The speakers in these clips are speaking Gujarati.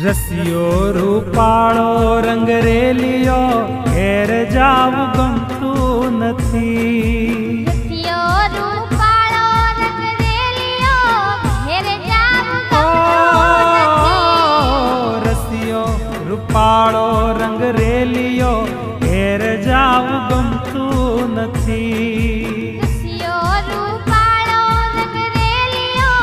રસિયો રૂપાળો રંગરેલિયો ઘેર જાવું ગમતું નથી. રસિયો રૂપાળો રંગરેલિયો ઘેર જાવું ગમતું નથી. રસિયો રૂપાળો રંગરેલિયો ઘેર જાવું ગમતું નથી. રસિયો રૂપાળો રંગરેલિયો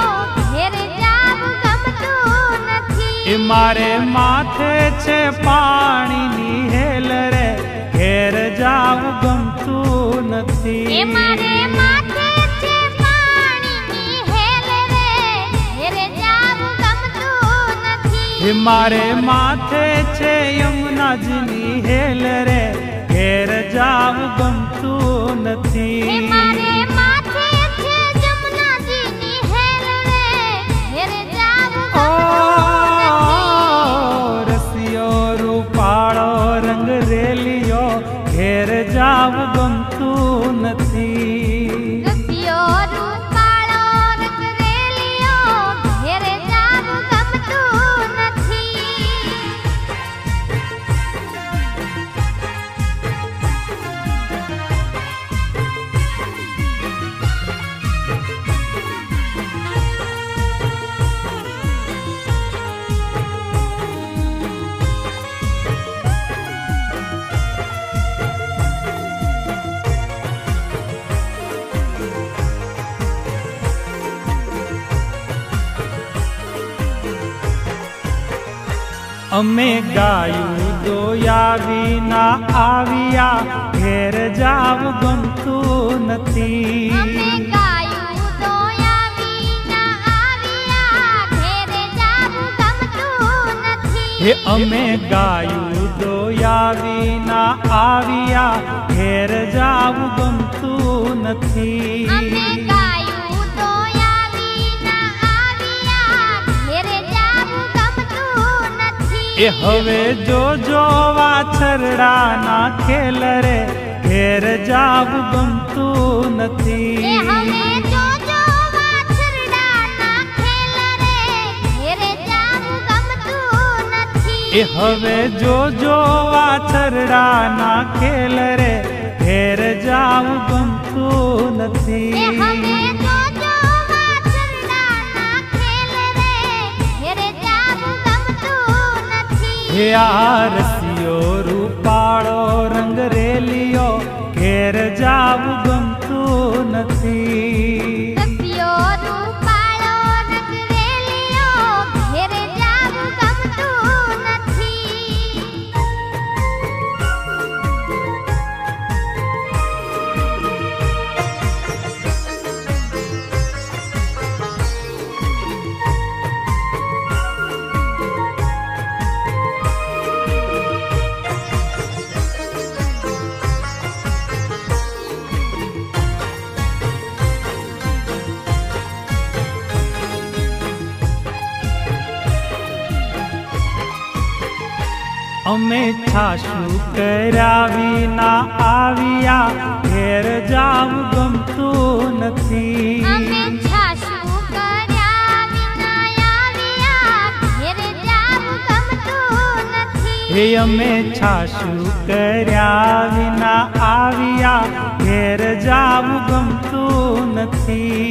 ઘેર જાવું ગમતું નથી. એ મારે માથે છે પાણીની હેલ રે ઘેર જાવું ગમતું નથી. એ મારે માથે છે પાણીની હેલ રે ઘેર જાવું ગમતું નથી. એ મારે માથે છે યમુનાજીની હેલ રે ઘેર જાવું ગમતું એ નથી. મારે માથે છે જમનાજીની હેલ રે ઘેર જાવું ઓ ગમતું નથી. રસિયો રૂપાળો રંગરેલિયો ઘેર જાવું ગમતું નથી. રસિયો રૂપાળો રંગરેલિયો ઘેર જાવું ગમતું નથી. અમે ગાયું દોયા વિના આવ્યા ઘેર જાવું ગમતું નથી. અમે ગાયું દોયા વિના આવ્યા ઘેર જાવું ગમતું નથી. હે અમે ગાયું દોયા વિના આવ્યા ઘેર જાવું ગમતું નથી. અમે ગાયું દોયા વિના આવ્યા ઘેર જાવું ગમતું નથી. એ હવે જોજો વાછરડાના ખેલ રે ઘેર જાવું ગમતું એ નથી. હવે જોજો વાછરડાના ખેલ રે ઘેર જાવું ગમતું નથી. એ હવે જોજો વાછરડાના ખેલ રે ઘેર જાવું ગમતું એ નથી. હવે જોજો વાછરડાના ખેલ રે ઘેર જાવું ગમતું નથી. હે આ રસિયો રૂપાળો રંગરેલિયો ઘેર જાવું ગમતું નથી. રસિયો રૂપાળો રંગરેલિયો ઘેર જાવું ગમતું નથી. અમે છાશું કર્યા વિના આવ્યા ઘેર જાવું ગમતું નથી. અમે છાશું કર્યા વિના આવ્યા ઘેર જાવું ગમતું નથી. હે અમે છાશું કર્યા વિના આવ્યા ઘેર જાવું ગમતું અમે નથી.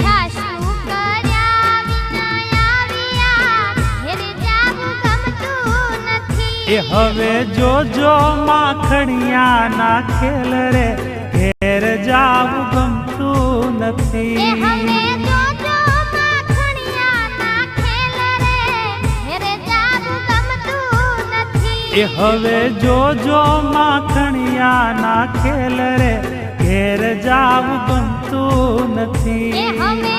છાશું કર્યા વિના આવ્યા ઘેર જાવું ગમતું નથી. એ હવે જોજો માખણિયાના ખેલ રે ઘેર જાવું ગમતું એ નથી. હવે જોજો માખણિયાના ખેલ રે ઘેર જાવું ગમતું નથી. એ હવે જોજો માખણિયાના ખેલ રે ઘેર જાવું ગમતું એ નથી. હવે